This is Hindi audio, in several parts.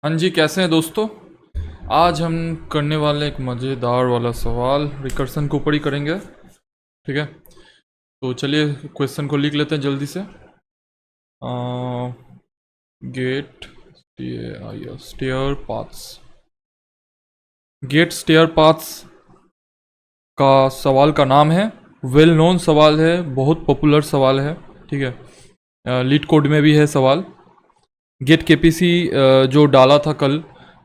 हाँ जी, कैसे हैं दोस्तों। आज हम करने वाले एक मज़ेदार वाला सवाल रिकर्सन के ऊपर ही करेंगे। ठीक है, तो चलिए क्वेश्चन को लिख लेते हैं जल्दी से। Get stair paths. Get stair paths का सवाल का नाम है, वेल नोन सवाल है, बहुत पॉपुलर सवाल है। ठीक है, लीड कोड में भी है सवाल। गेट केपीसी जो डाला था कल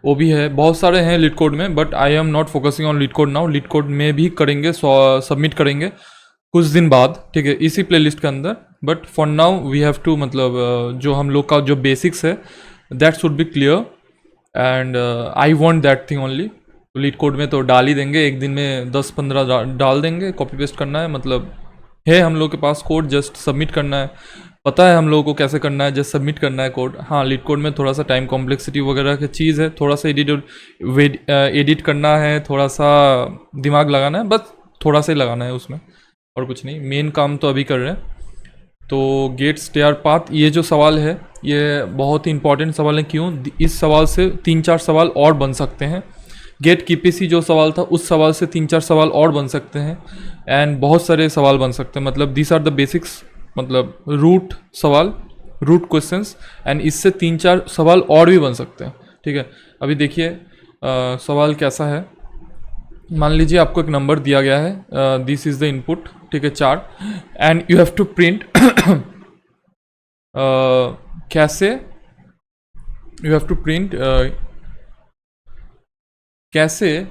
वो भी है, बहुत सारे हैं लीड कोड में, but I am not focusing on leet code now. Leet code में भी करेंगे, सबमिट करेंगे कुछ दिन बाद, ठीक है, इसी प्लेलिस्ट के अंदर। But for now we have to मतलब जो हम लोग का जो बेसिक्स है that should be clear and I want that thing only. तो लीड कोड में तो डाल ही देंगे, एक दिन में 10-15 डाल देंगे, कॉपी पेस्ट करना है, मतलब है हम लोग के पास कोड, जस्ट सबमिट करना है। पता है हम लोगों को कैसे करना है, जस्ट सबमिट करना है कोड। हाँ, लीड कोड में थोड़ा सा टाइम कॉम्प्लेक्सिटी वगैरह की चीज़ है, थोड़ा सा एडिट करना है, थोड़ा सा दिमाग लगाना है, बस थोड़ा सा ही लगाना है उसमें, और कुछ नहीं। मेन काम तो अभी कर रहे हैं। तो गेट स्टेयर पाथ, ये जो सवाल है ये बहुत ही इंपॉर्टेंट सवाल है। क्यों? इस सवाल से 3-4 सवाल और बन सकते हैं। गेट कीपीसी जो सवाल था उस सवाल से 3-4 सवाल और बन सकते हैं, एंड बहुत सारे सवाल बन सकते हैं। मतलब दिस आर द बेसिक्स, मतलब रूट सवाल, रूट क्वेश्चंस, एंड इससे 3-4 सवाल और भी बन सकते हैं। ठीक है, अभी देखिए सवाल कैसा है। मान लीजिए आपको एक नंबर दिया गया है, दिस इज द इनपुट, ठीक है, 4, and you have to print कैसे यू हैव टू प्रिंट कैसे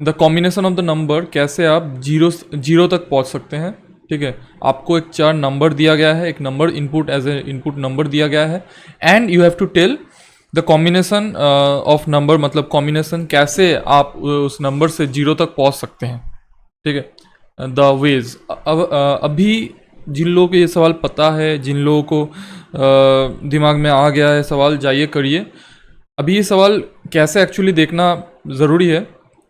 the combination of the number, कैसे आप जीरो तक पहुंच सकते हैं। ठीक है, आपको एक 4 नंबर दिया गया है, एक number input as a input number दिया गया है, and you have to tell the combination of number, मतलब कॉम्बिनेशन कैसे आप उस नंबर से 0 तक पहुंच सकते हैं। ठीक है, द वेज। अब अभी जिन लोगों को ये सवाल पता है, जिन लोगों को दिमाग में आ गया है सवाल, जाइए करिए। अभी ये सवाल कैसे एक्चुअली देखना ज़रूरी है।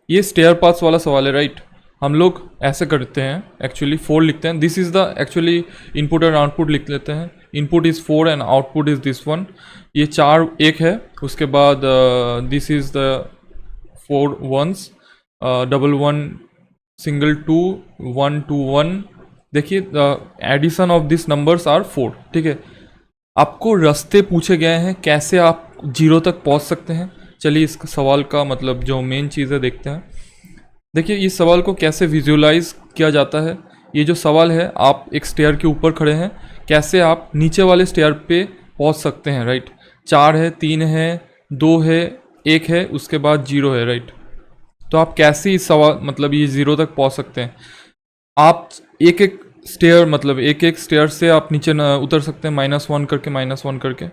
ये स्टेयर पाथ्स वाला सवाल है, राइट। हम लोग ऐसे करते हैं, एक्चुअली 4 लिखते हैं। This is the actually input और आउटपुट लिख लेते हैं। Input is 4 and output is this one. ये 4 एक है, उसके बाद this is the 4 ones, double 1, single 2, 1 2 1। देखिए addition of this numbers are 4। ठीक है, आपको रास्ते पूछे गए हैं कैसे आप 0 तक पहुंच सकते हैं। चलिए इस सवाल का मतलब जो मेन चीज़ है देखते हैं। देखिए इस सवाल को कैसे विजुअलाइज किया जाता है। ये जो सवाल है, आप एक स्टेयर के ऊपर खड़े हैं, कैसे आप नीचे वाले स्टेयर पे पहुंच सकते हैं, राइट। 4 है, 3 है, 2 है, 1 है, उसके बाद 0 है, राइट। तो आप कैसे इस सवाल मतलब ये 0 तक पहुंच सकते हैं। आप एक एक स्टेयर, मतलब एक एक स्टेयर से आप नीचे न उतर सकते हैं, -1 करके, -1 करके,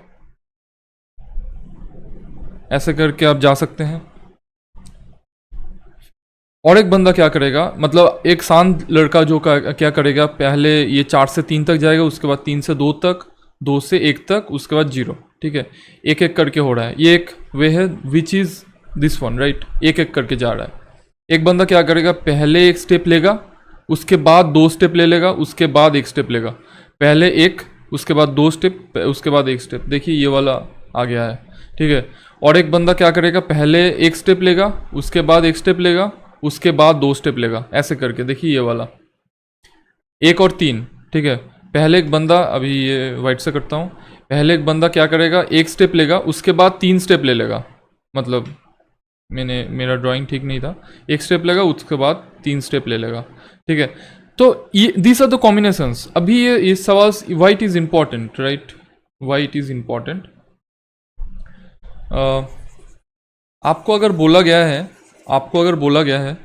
ऐसे करके आप जा सकते हैं। और एक बंदा क्या करेगा, मतलब एक शांत लड़का जो क्या करेगा, पहले ये 4 से 3 तक जाएगा, उसके बाद 3 से 2 तक, 2 से 1 तक, उसके बाद 0। ठीक है, एक एक करके हो रहा है। ये एक वे है which is this one, right. एक एक करके जा रहा है। एक बंदा क्या करेगा, पहले एक स्टेप लेगा, उसके बाद 2 स्टेप ले लेगा, उसके बाद 1 स्टेप लेगा। पहले एक, उसके बाद 2 स्टेप, उसके बाद 1 स्टेप। देखिए ये वाला आ गया है। ठीक है, और एक बंदा क्या करेगा, पहले 1 स्टेप लेगा, उसके बाद 1 स्टेप लेगा, उसके बाद 2 स्टेप लेगा, ऐसे करके। देखिए ये वाला 1 और 3। ठीक है, पहले एक बंदा, अभी ये वाइट से करता हूँ, पहले एक बंदा क्या करेगा, 1 स्टेप लेगा, उसके बाद 3 स्टेप ले लेगा। मतलब मेरा ड्राइंग ठीक नहीं था। 1 स्टेप लेगा, उसके बाद 3 स्टेप ले लेगा। ठीक है, तो ये दीज आर द कॉम्बिनेशंस। अभी ये सवाल why it is important, right, why it is important. आपको अगर बोला गया है,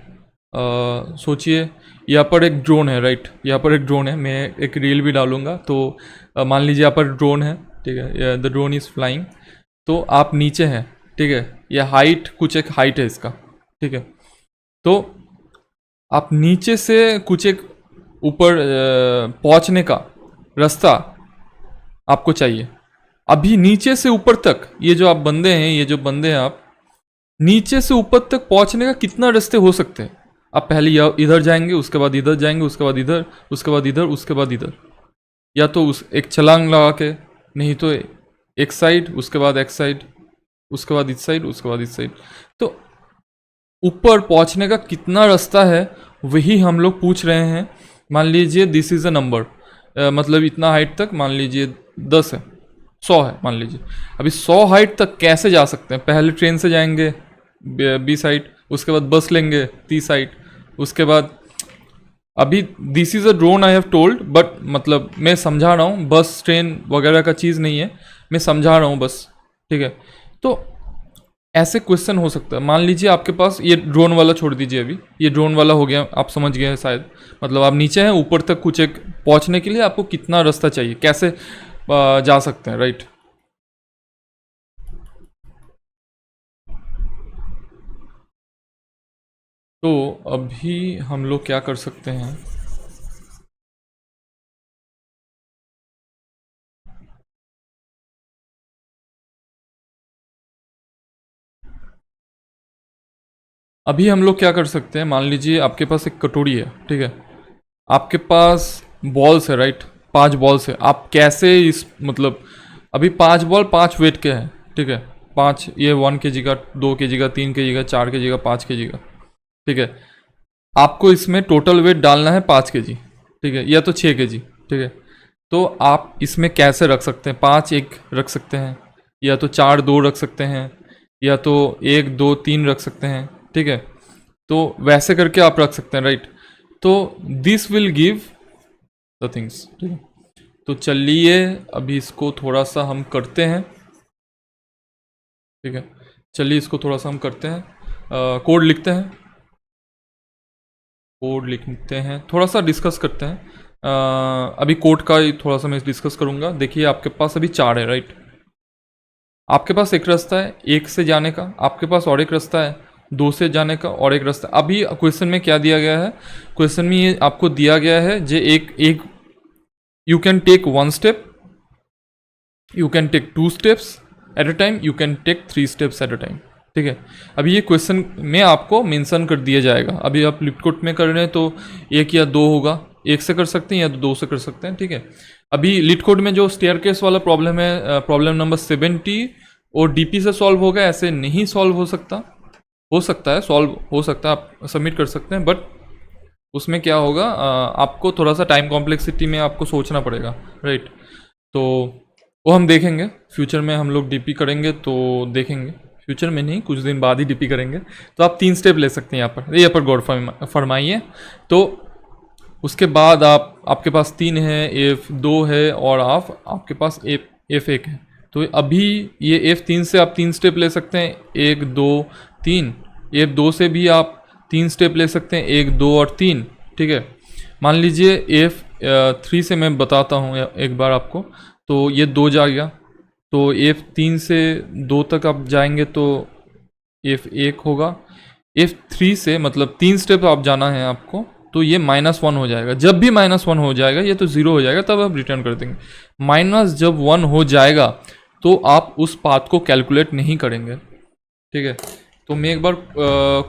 सोचिए यहाँ पर एक ड्रोन है, राइट। यहाँ पर एक ड्रोन है, मैं एक रील भी डालूंगा। तो मान लीजिए यहाँ पर ड्रोन है, ठीक है, द ड्रोन इज़ फ्लाइंग। तो आप नीचे हैं, ठीक है, ये हाइट, कुछ एक हाइट है इसका। ठीक है, तो आप नीचे से कुछ एक ऊपर पहुंचने का रास्ता आपको चाहिए। अभी नीचे से ऊपर तक ये जो आप बंदे हैं, आप नीचे से ऊपर तक पहुंचने का कितना रास्ते हो सकते हैं। आप पहले इधर जाएंगे, उसके बाद इधर जाएंगे, उसके बाद इधर, उसके बाद इधर, उसके बाद इधर, या तो उस एक छलांग लगा के, नहीं तो एक साइड, उसके बाद एक साइड, उसके बाद इस साइड, उसके बाद इस साइड। तो ऊपर पहुंचने का कितना रास्ता है वही हम लोग पूछ रहे हैं। मान लीजिए दिस इज़ अ नंबर, मतलब इतना हाइट तक मान लीजिए 10 है, 100 है मान लीजिए। अभी 100 हाइट तक कैसे जा सकते हैं? पहले ट्रेन से जाएंगे बी साइड, उसके बाद बस लेंगे 30 साइड, उसके बाद अभी this is a drone I have told, but मतलब मैं समझा रहा हूँ, बस ट्रेन वगैरह का चीज़ नहीं है, मैं समझा रहा हूँ बस, ठीक है। तो ऐसे क्वेश्चन हो सकता है। मान लीजिए आपके पास ये ड्रोन वाला छोड़ दीजिए, अभी ये ड्रोन वाला हो गया, आप समझ गए हैं शायद। मतलब आप नीचे हैं, ऊपर तक कुछ एक पहुंचने के लिए आपको कितना रास्ता चाहिए, कैसे जा सकते हैं, राइट। तो अभी हम लोग क्या कर सकते हैं, अभी हम लोग क्या कर सकते हैं, मान लीजिए आपके पास एक कटोरी है, ठीक है। आपके पास बॉल्स है, राइट, 5 बॉल्स है। आप कैसे इस मतलब अभी 5 बॉल 5 वेट के हैं, ठीक है। 5 ये 1 kg का, 2 kg का, 3 kg का, 4 kg का, 5 kg का, ठीक है। आपको इसमें टोटल वेट डालना है 5 kg, ठीक है, या तो 6 kg, ठीक है। तो आप इसमें कैसे रख सकते हैं? 5 एक रख सकते हैं, या तो 4 2 रख सकते हैं, या तो 1 2 3 रख सकते हैं, ठीक है। तो वैसे करके आप रख सकते हैं, राइट। तो this will give the things, ठीक है। तो चलिए अभी इसको थोड़ा सा हम करते हैं, ठीक है। चलिए इसको थोड़ा सा हम करते हैं, कोड लिखते हैं, कोड लिखते हैं, थोड़ा सा डिस्कस करते हैं। अभी कोड का ही थोड़ा सा मैं डिस्कस करूंगा। देखिए आपके पास अभी 4 है, राइट। आपके पास एक रास्ता है 1 से जाने का, आपके पास और एक रास्ता है 2 से जाने का, और एक रास्ता। अभी क्वेश्चन में क्या दिया गया है? क्वेश्चन में ये आपको दिया गया है जे एक एक you can take 1 step, you can take 2 steps at a time, you can take 3 steps at a time, ठीक है। अभी ये क्वेश्चन में आपको मेंशन कर दिया जाएगा। अभी आप लिपकोट में कर रहे हैं तो 1 या 2 होगा, 1 से कर सकते हैं या 2 से कर सकते हैं, ठीक है। अभी लीड कोड में जो स्टेयरकेस वाला प्रॉब्लम है, प्रॉब्लम नंबर 70 और डीपी से सॉल्व होगा, ऐसे नहीं सॉल्व हो सकता है सॉल्व हो सकता है, आप सबमिट कर सकते हैं, बट उसमें क्या होगा, आपको थोड़ा सा टाइम कॉम्प्लेक्सिटी में आपको सोचना पड़ेगा, राइट। तो वो हम देखेंगे फ्यूचर में, हम लोग डीपी करेंगे तो देखेंगे, फ्यूचर में नहीं, कुछ दिन बाद ही डीपी करेंगे। तो आप 3 स्टेप ले सकते हैं यहाँ पर गौर फरमाइए। तो उसके बाद आपके पास 3 है, एफ 2 है, और आपके पास एफ 1 है। तो अभी ये एफ 3 से आप 3 स्टेप ले सकते हैं, 1 2 3। एफ 2 से भी आप 3 स्टेप ले सकते हैं, 1 2 और 3, ठीक है। मान लीजिए एफ 3 से मैं बताता हूँ एक बार आपको। तो ये 2 जा गया, तो एफ 3 से 2 तक आप जाएंगे तो एफ 1 होगा। एफ 3 से मतलब 3 स्टेप आप जाना है आपको, तो ये -1 हो जाएगा। जब भी -1 हो जाएगा ये तो 0 हो जाएगा, तब आप रिटर्न कर देंगे। माइनस जब 1 हो जाएगा तो आप उस पाथ को कैलकुलेट नहीं करेंगे, ठीक है। तो मैं एक बार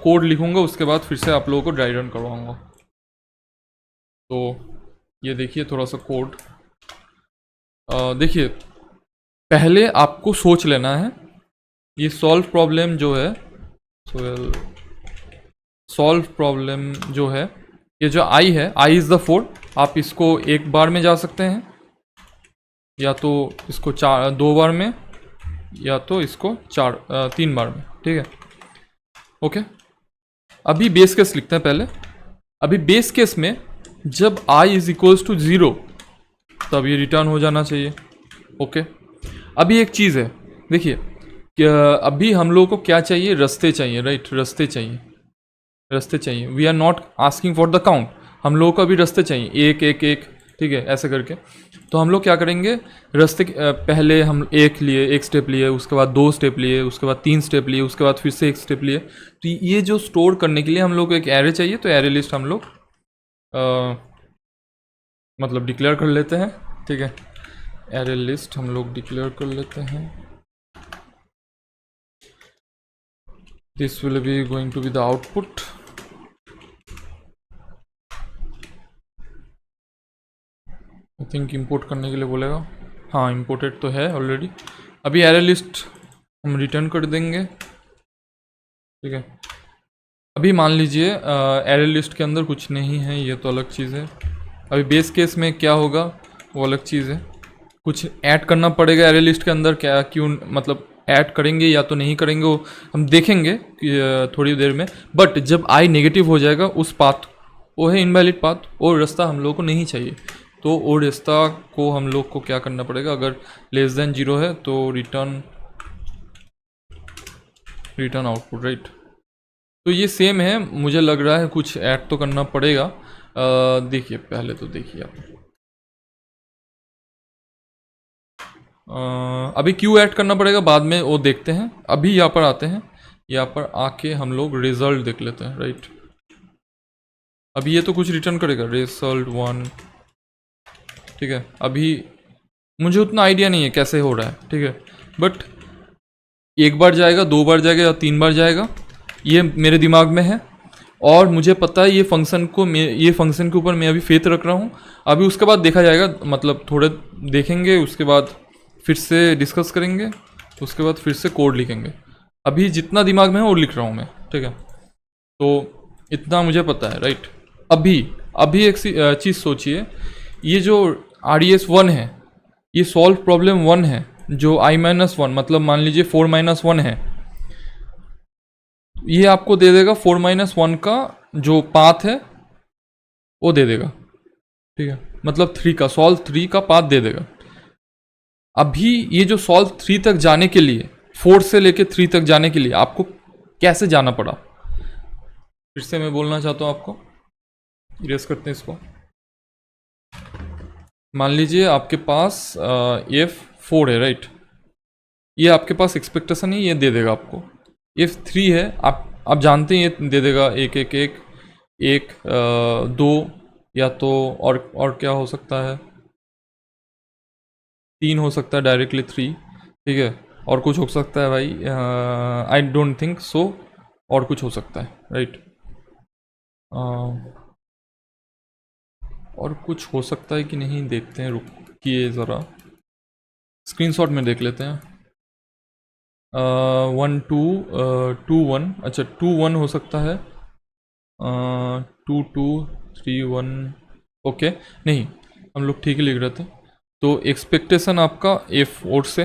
कोड लिखूंगा, उसके बाद फिर से आप लोगों को ड्राई रन करवाऊंगा। तो ये देखिए थोड़ा सा कोड, देखिए पहले आपको सोच लेना है ये सॉल्व प्रॉब्लम जो है, सॉल्व प्रॉब्लम जो है, ये जो आई है, आई इज़ द 4, आप इसको एक बार में जा सकते हैं, या तो इसको 2 बार में, या तो इसको 3 बार में, ठीक है। ओके, अभी बेस केस लिखते हैं पहले। अभी बेस केस में जब i इज इक्वल्स टू 0 तब ये रिटर्न हो जाना चाहिए, ओके। अभी एक चीज़ है, देखिए अभी हम लोगों को क्या चाहिए, रास्ते चाहिए, राइट, रास्ते चाहिए, रास्ते चाहिए। We are not asking for the count, हम लोगों को अभी रास्ते चाहिए, एक एक एक, ठीक है, ऐसे करके। तो हम लोग क्या करेंगे, रास्ते पहले हम एक लिए, एक स्टेप लिए, उसके बाद 2 स्टेप लिए, उसके बाद 3 स्टेप लिए, उसके बाद फिर से 1 स्टेप लिए। तो ये जो स्टोर करने के लिए हम लोग को एक एरे चाहिए, तो एरे लिस्ट हम लोग मतलब डिक्लेयर कर लेते हैं, ठीक है। एरे लिस्ट हम लोग डिक्लेयर कर लेते हैं। This will be going to be the output. I think import करने के लिए बोलेगा, हाँ इंपोर्टेड तो है ऑलरेडी। अभी एरे लिस्ट हम रिटर्न कर देंगे, ठीक है। अभी मान लीजिए एरे लिस्ट के अंदर कुछ नहीं है, ये तो अलग चीज़ है। अभी बेस केस में क्या होगा वो अलग चीज़ है, कुछ ऐड करना पड़ेगा एरे लिस्ट के अंदर, क्या क्यों मतलब ऐड करेंगे या तो नहीं करेंगे वो हम देखेंगे थोड़ी देर में। बट जब आई नेगेटिव हो जाएगा उस पाथ, वो है इनवैलिड पाथ, वो रास्ता हम लोग को नहीं चाहिए। तो वो रास्ता को हम लोग को क्या करना पड़ेगा, अगर लेस देन 0 है तो रिटर्न आउटपुट, राइट। तो ये सेम है, मुझे लग रहा है कुछ ऐड तो करना पड़ेगा। देखिए पहले तो देखिए आप अभी क्यों ऐड करना पड़ेगा बाद में वो देखते हैं, अभी यहाँ पर आते हैं। यहाँ पर आके हम लोग रिजल्ट देख लेते हैं, राइट। अभी ये तो कुछ रिटर्न करेगा रिजल्ट 1, ठीक है। अभी मुझे उतना आइडिया नहीं है कैसे हो रहा है, ठीक है। बट एक बार जाएगा, 2 बार जाएगा या 3 बार जाएगा, ये मेरे दिमाग में है। और मुझे पता है ये फंक्शन के ऊपर मैं अभी फेथ रख रहा हूँ। अभी उसके बाद देखा जाएगा, मतलब थोड़े देखेंगे, उसके बाद फिर से डिस्कस करेंगे, उसके बाद फिर से कोड लिखेंगे। अभी जितना दिमाग में है वो लिख रहा हूँ मैं, ठीक है। तो इतना मुझे पता है, राइट। अभी अभी एक चीज़ सोचिए, ये जो RES1 है, ये सॉल्व प्रॉब्लम 1 है, जो I-1 मतलब मान लीजिए 4-1 है, ये आपको दे देगा 4-1 का जो पाथ है वो दे देगा, ठीक है। मतलब 3 का सॉल्व 3 का पाथ दे देगा। अभी ये जो सॉल्व 3 तक जाने के लिए, 4 से लेके 3 तक जाने के लिए आपको कैसे जाना पड़ा, फिर से मैं बोलना चाहता हूँ आपको। इरेज करते हैं इसको। मान लीजिए आपके पास F4 है, राइट। ये आपके पास एक्सपेक्टेशन है, ये दे देगा आपको। F3 है, आप जानते हैं ये दे देगा 1-1-1-1 2, या तो और क्या हो सकता है, 3 हो सकता है, डायरेक्टली 3, ठीक है। और कुछ हो सकता है भाई, आई डोंट थिंक सो, और कुछ हो सकता है, राइट। और कुछ हो सकता है कि नहीं, देखते हैं, रुकिए ज़रा, स्क्रीनशॉट में देख लेते हैं। 1-2-2-1, अच्छा 2-1 हो सकता है, 2-2-3-1, ओके। नहीं, हम लोग ठीक ही लिख रहे थे। तो एक्सपेक्टेशन आपका F4 से,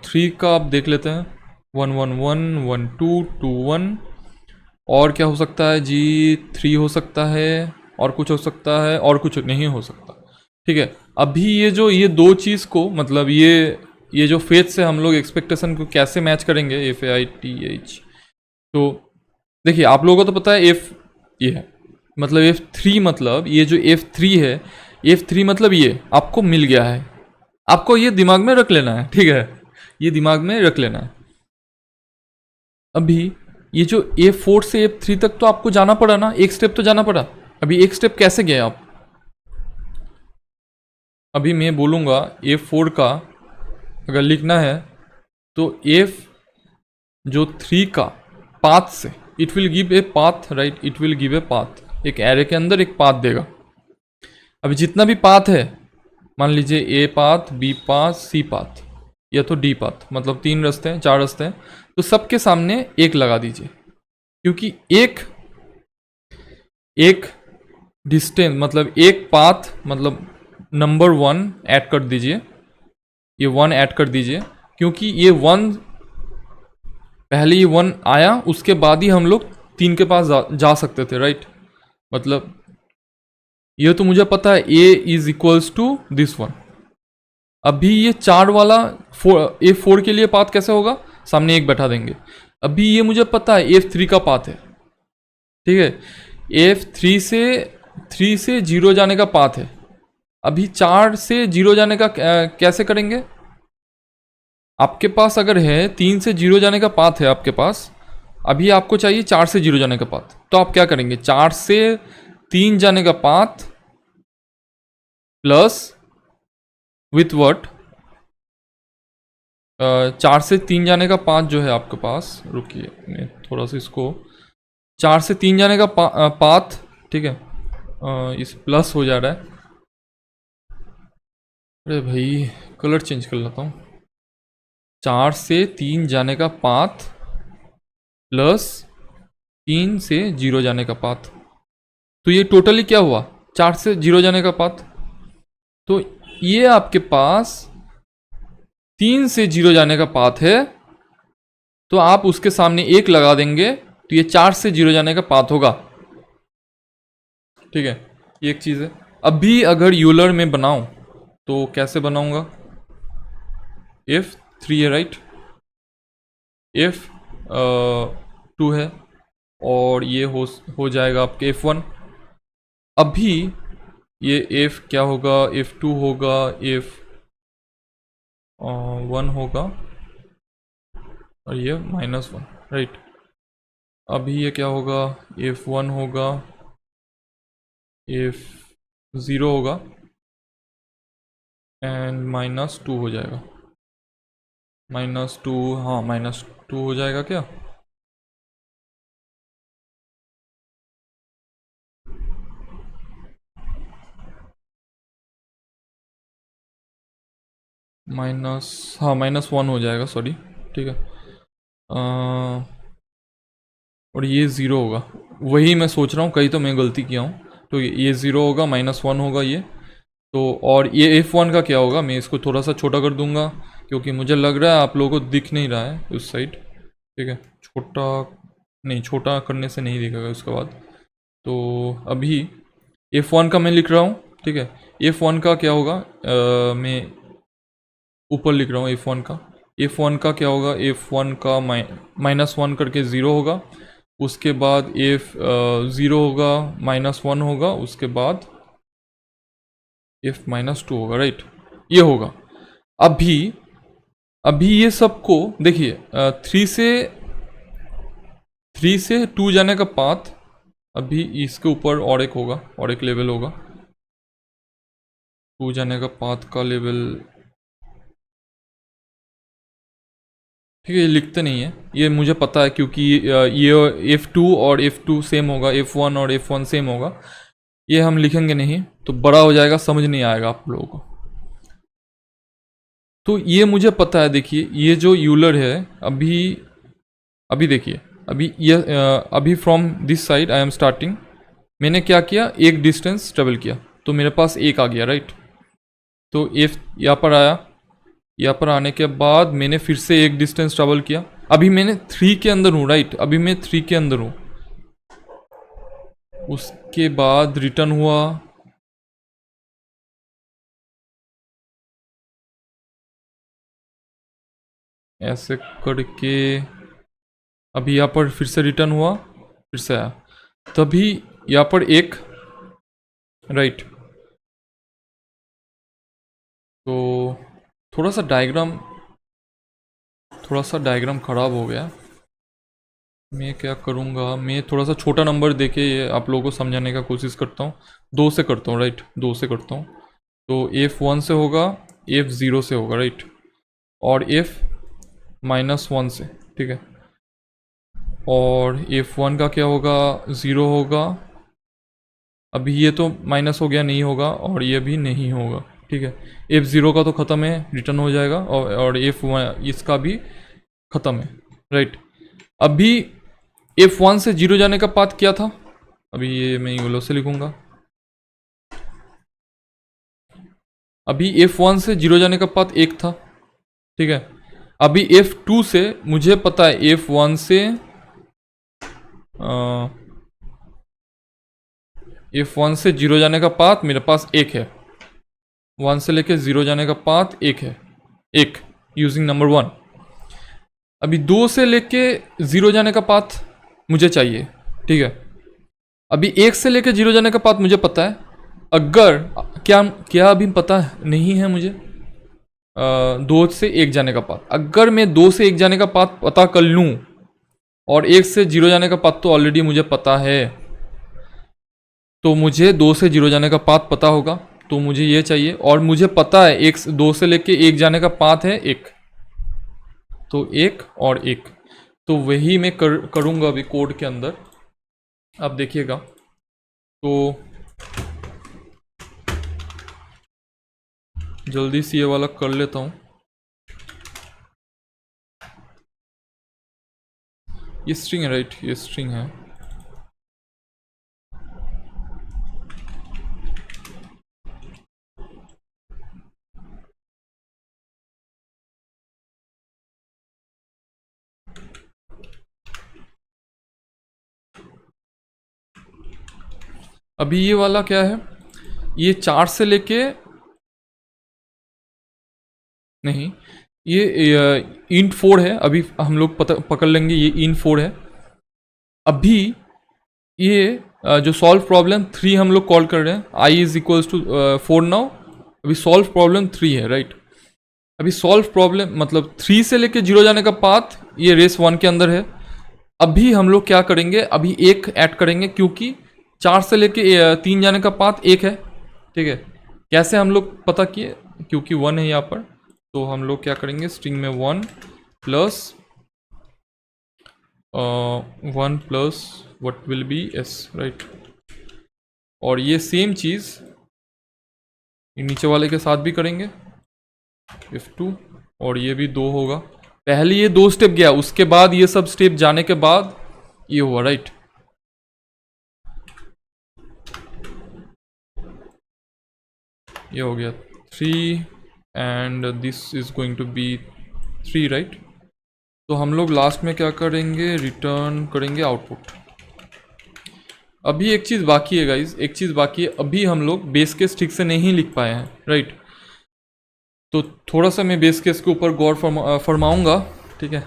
3 का आप देख लेते हैं, 1-1-1, 1-2-2-1, और क्या हो सकता है जी, 3 हो सकता है, और कुछ हो सकता है, और कुछ नहीं हो सकता, ठीक है। अभी ये दो चीज़ को, मतलब ये जो फेथ से हम लोग एक्सपेक्टेशन को कैसे मैच करेंगे, FAITH, तो देखिए आप लोगों को तो पता है ये है, मतलब F3, मतलब ये जो F3 है, F3 मतलब ये आपको मिल गया है, आपको ये दिमाग में रख लेना है, ठीक है। ये दिमाग में रख लेना है। अभी ये जो F4 से F3 तक तो आपको जाना पड़ा ना, एक स्टेप तो जाना पड़ा। अभी एक स्टेप कैसे गए आप, अभी मैं बोलूँगा F4 का अगर लिखना है तो F जो 3 का पाथ से, it will give a path, right, it will give a path, एक एरे के अंदर एक पाथ देगा। अभी जितना भी पाथ है, मान लीजिए A path, B path, C path, या तो D पाथ, मतलब 3 रास्ते हैं, 4 रास्ते हैं, तो सबके सामने 1 लगा दीजिए, क्योंकि एक डिस्टेंस, मतलब एक पाथ, मतलब नंबर 1 ऐड कर दीजिए, ये 1 ऐड कर दीजिए, क्योंकि ये 1 पहले ये 1 आया, उसके बाद ही हम लोग 3 के पास जा सकते थे, राइट। मतलब ये तो मुझे पता है A is equals to this 1। अभी ये 4 वाला F4 के लिए पाथ कैसे होगा, सामने 1 बैठा देंगे। अभी ये मुझे पता है F3 का पाथ है, ठीक है। F3 से 3 से 0 जाने का पाथ है। अभी 4 से 0 जाने का कैसे करेंगे, आपके पास अगर है 3 से 0 जाने का पाथ है आपके पास, अभी आपको चाहिए 4 से 0 जाने का पाथ, तो आप क्या करेंगे, 4 से 3 जाने का पाथ प्लस विथ व्हाट, 4 से 3 जाने का पाथ जो है आपके पास, रुकिए मैं थोड़ा सा इसको, 4 से 3 जाने का पाथ, ठीक है। इस प्लस हो जा रहा है, अरे भाई कलर चेंज कर लेता हूँ। 4 से 3 जाने का पाथ प्लस 3 से 0 जाने का पाथ। तो ये टोटली क्या हुआ, 4 से 0 जाने का पाथ। तो ये आपके पास 3 से 0 जाने का पाथ है, तो आप उसके सामने 1 लगा देंगे तो ये 4 से 0 जाने का पाथ होगा। ठीक है, ये एक चीज़ है। अभी अगर यूलर में बनाऊं तो कैसे बनाऊंगा, इफ 3 है राइट, इफ 2 है, और ये हो जाएगा आपके F1। अभी ये if क्या होगा, F2 होगा, F1 होगा, और ये -1 राइट। अभी ये क्या होगा, F1 होगा, F0 होगा, एंड -2 हो जाएगा। -2, हाँ -2 हो जाएगा क्या, हाँ -1 हो जाएगा, सॉरी। ठीक है, और ये ज़ीरो होगा, वही मैं सोच रहा हूँ, कहीं तो मैं गलती किया हूँ। तो ये ज़ीरो होगा, -1 होगा ये। तो और ये F1 का क्या होगा, मैं इसको थोड़ा सा छोटा कर दूंगा, क्योंकि मुझे लग रहा है आप लोगों को दिख नहीं रहा है उस साइड। ठीक है, छोटा नहीं, छोटा करने से नहीं दिखेगा उसके बाद। तो अभी F1 का मैं लिख रहा हूँ। ठीक है, F1 का क्या होगा, मैं ऊपर लिख रहा हूँ F1 का क्या होगा, F1 का -1 करके 0 होगा, उसके बाद F0 होगा, -1 होगा, उसके बाद F-2 होगा राइट, ये होगा। अभी अभी ये सबको देखिए, 3 से 2 जाने का पाथ, अभी इसके ऊपर और एक होगा, और एक लेवल होगा 2 जाने का पाथ का लेवल। ठीक है, ये लिखते नहीं है, ये मुझे पता है, क्योंकि ये F2 और F2 सेम होगा, F1 और F1 सेम होगा। ये हम लिखेंगे नहीं तो बड़ा हो जाएगा, समझ नहीं आएगा आप लोगों को। तो ये मुझे पता है, देखिए ये जो यूलर है, अभी अभी देखिए, अभी from this side I am starting, मैंने क्या किया, एक डिस्टेंस ट्रेवल किया, तो मेरे पास एक आ गया राइट। तो एफ यहाँ पर आया, यहाँ पर आने के बाद मैंने फिर से एक डिस्टेंस ट्रेवल किया, अभी मैंने 3 के अंदर हूँ राइट, अभी मैं 3 के अंदर हूँ। उसके बाद रिटर्न हुआ, ऐसे करके, अभी यहाँ पर फिर से रिटर्न हुआ, फिर से आया, तभी यहाँ पर एक राइट। तो थोड़ा सा डायग्राम ख़राब हो गया। मैं क्या करूँगा, मैं थोड़ा सा छोटा नंबर देके ये आप लोगों को समझाने का कोशिश करता हूँ। 2 से करता हूँ राइट, 2 से करता हूँ। तो F1 से होगा, F0 से होगा राइट, और F-1 से। ठीक है, और F1 का क्या होगा, 0 होगा, अभी ये तो माइनस हो गया, नहीं होगा, और ये भी नहीं होगा। ठीक है, F0 का तो ख़त्म है, रिटर्न हो जाएगा, और F1 इसका भी ख़त्म है राइट। अभी F1 से 0 जाने का पाथ क्या था, अभी ये मैं यूलो से लिखूंगा। अभी F1 से 0 जाने का पाथ 1 था। ठीक है, अभी F2 से मुझे पता है, F1 से F1 से 0 जाने का पाथ मेरे पास 1 है, 1 से लेके 0 जाने का पाथ 1 है, 1 यूजिंग नंबर 1। अभी 2 से लेके 0 जाने का पाथ मुझे चाहिए। ठीक है, अभी 1 से लेके 0 जाने का पाथ मुझे पता है, अगर क्या क्या अभी पता नहीं है मुझे, 2 से 1 जाने का पाथ, अगर मैं 2 से 1 जाने का पाथ पता कर लूँ, और 1 से 0 जाने का पाथ तो ऑलरेडी मुझे पता है, तो मुझे 2 से 0 जाने का पाथ पता होगा, तो मुझे ये चाहिए, और मुझे पता है 2 से लेके 1 जाने का पाथ है 1, तो 1 और 1, तो वही मैं करूँगा अभी कोड के अंदर, आप देखिएगा। तो जल्दी से ये वाला कर लेता हूँ। ये स्ट्रिंग है राइट, ये स्ट्रिंग है। अभी ये वाला क्या है, ये 4 से लेके, नहीं ये इंट 4 है, अभी हम लोग पकड़ लेंगे ये इंट 4 है। अभी ये जो सॉल्व प्रॉब्लम 3 हम लोग कॉल कर रहे हैं, आई इज इक्वल्स टू 4 नाउ। अभी सॉल्व प्रॉब्लम 3 है राइट। अभी सॉल्व प्रॉब्लम मतलब 3 से लेके 0 जाने का पाथ ये रेस 1 के अंदर है। अभी हम लोग क्या करेंगे, अभी एक ऐड करेंगे क्योंकि 4 से लेके 3 जाने का पाथ 1 है, ठीक है। कैसे हम लोग पता किए, क्योंकि 1 है यहाँ पर, तो हम लोग क्या करेंगे, स्ट्रिंग में 1 plus 1 plus what will be S right. और ये सेम चीज़ नीचे वाले के साथ भी करेंगे, F2, और ये भी 2 होगा। पहले ये 2 स्टेप गया, उसके बाद ये सब स्टेप जाने के बाद ये हुआ राइट। ये हो गया 3 and this is going to be 3 right. तो हम लोग लास्ट में क्या करेंगे, रिटर्न करेंगे आउटपुट। अभी एक चीज़ बाकी है गाइज, एक चीज़ बाकी है, अभी हम लोग बेस केस ठीक से नहीं लिख पाए हैं राइट। तो थोड़ा सा मैं बेस केस के ऊपर गौर फरमाऊँगा, ठीक है।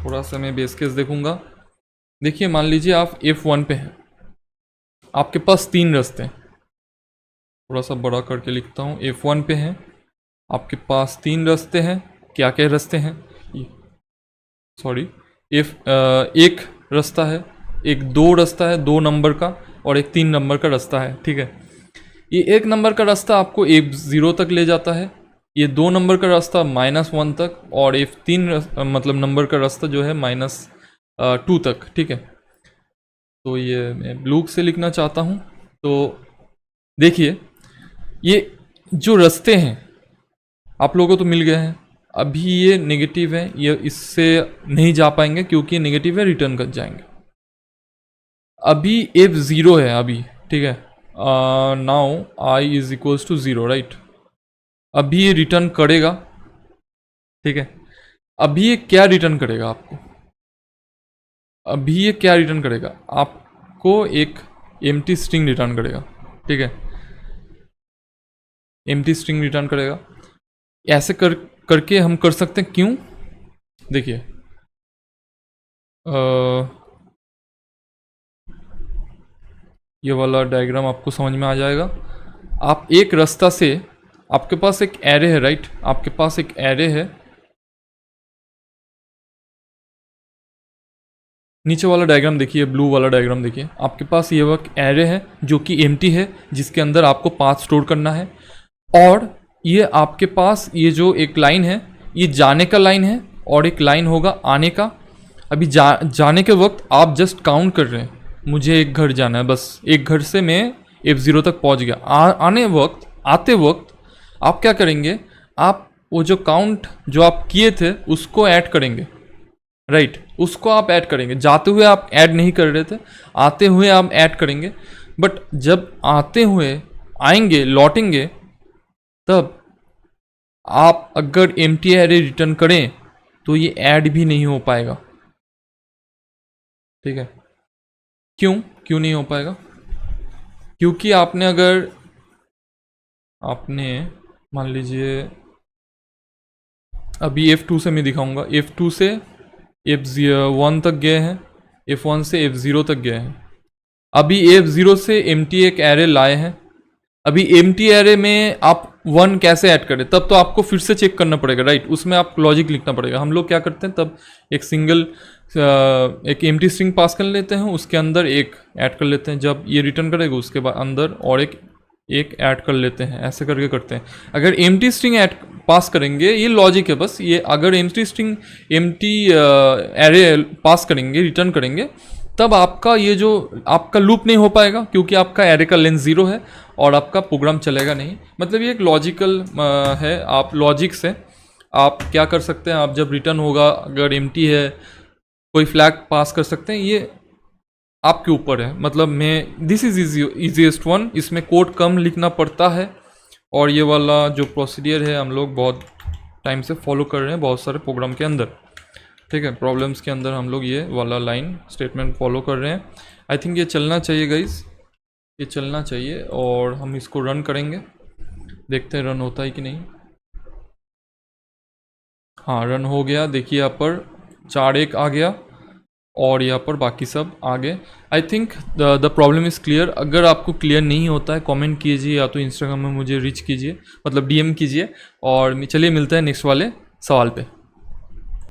थोड़ा सा मैं बेस केस देखूँगा। देखिए मान लीजिए आप F1 पे हैं, आपके पास 3 रास्ते हैं। थोड़ा सा बड़ा करके लिखता हूँ, F1 पे हैं, आपके पास 3 रास्ते हैं। क्या क्या रास्ते हैं, सॉरी, एक रास्ता है, एक 2 रास्ता है 2 नंबर का, और एक 3 नंबर का रास्ता है, ठीक है। ये 1 नंबर का रास्ता आपको F0 तक ले जाता है, ये 2 नंबर का रास्ता -1 तक, और F3 मतलब नंबर का रास्ता जो है -2 तक, ठीक है। तो ये मैं ब्लू से लिखना चाहता हूँ। तो देखिए ये जो रास्ते हैं आप लोगों को तो मिल गए हैं। अभी ये नेगेटिव है, ये इससे नहीं जा पाएंगे क्योंकि नेगेटिव है, रिटर्न कर जाएंगे। अभी F0 है अभी, ठीक है। Now I is equals to 0 right. अभी ये रिटर्न करेगा, ठीक है। अभी ये क्या रिटर्न करेगा आपको, अभी ये क्या रिटर्न करेगा आपको, एक एम्प्टी स्ट्रिंग रिटर्न करेगा, ठीक है। एम्प्टी स्ट्रिंग रिटर्न करेगा। ऐसे करके हम कर सकते हैं, क्यों, देखिए ये वाला डायग्राम आपको समझ में आ जाएगा। आप एक रास्ता से, आपके पास एक एरे है राइट, आपके पास एक एरे है, नीचे वाला डायग्राम देखिए, ब्लू वाला डायग्राम देखिए, आपके पास ये वक्त एरे है जो कि एम्प्टी है, जिसके अंदर आपको पाथ स्टोर करना है। और ये आपके पास ये जो एक लाइन है, ये जाने का लाइन है, और एक लाइन होगा आने का। अभी जाने के वक्त आप जस्ट काउंट कर रहे हैं, मुझे एक घर जाना है, बस एक घर से मैं F0 तक पहुंच गया। आते वक्त आप क्या करेंगे, आप वो जो काउंट जो आप किए थे उसको ऐड करेंगे राइट, उसको आप ऐड करेंगे। जाते हुए आप ऐड नहीं कर रहे थे, आते हुए आप ऐड करेंगे। बट जब आते हुए आएंगे, लौटेंगे, तब आप अगर एम्प्टी एरे रिटर्न करें तो ये ऐड भी नहीं हो पाएगा, ठीक है। क्यों नहीं हो पाएगा, क्योंकि आपने मान लीजिए, अभी F2 से मैं दिखाऊंगा, F2 से F1 तक गए हैं, F1 से F0 तक गए हैं। अभी F0 से एम्प्टी एक एरे लाए हैं। अभी एम्प्टी एरे में आप 1 कैसे ऐड करें, तब तो आपको फिर से चेक करना पड़ेगा राइट, उसमें आप लॉजिक लिखना पड़ेगा। हम लोग क्या करते हैं, तब एक एम्प्टी स्ट्रिंग पास कर लेते हैं, उसके अंदर एक ऐड कर लेते हैं, जब ये रिटर्न करेगा उसके बाद अंदर और एक ऐड कर लेते हैं, ऐसे करके करते हैं। अगर एम्प्टी स्ट्रिंग ऐड पास करेंगे, ये लॉजिक है बस, ये अगर एम्प्टी एरे पास करेंगे, रिटर्न करेंगे, तब आपका ये जो आपका लूप नहीं हो पाएगा, क्योंकि आपका एरे का लेंथ 0 है और आपका प्रोग्राम चलेगा नहीं। मतलब ये एक लॉजिकल है, आप लॉजिक से आप क्या कर सकते हैं, आप जब रिटर्न होगा, अगर एम्प्टी है कोई फ्लैग पास कर सकते हैं, ये आपके ऊपर है। मतलब मैं दिस इज़ इजीएस्ट वन, इसमें कोड कम लिखना पड़ता है और ये वाला जो प्रोसीडियर है हम लोग बहुत टाइम से फॉलो कर रहे हैं बहुत सारे प्रोग्राम के अंदर, ठीक है। प्रॉब्लम्स के अंदर हम लोग ये वाला लाइन स्टेटमेंट फॉलो कर रहे हैं। आई थिंक ये चलना चाहिए गाइज, ये चलना चाहिए और हम इसको रन करेंगे, देखते हैं रन होता है कि नहीं। हाँ रन हो गया, देखिए यहाँ पर 4-1 आ गया और यहाँ पर बाकी सब आ गए। I think the problem is clear. अगर आपको क्लियर नहीं होता है कमेंट कीजिए या तो इंस्टाग्राम में मुझे रीच कीजिए, मतलब डीएम कीजिए। और चलिए मिलते हैं नेक्स्ट वाले सवाल पे।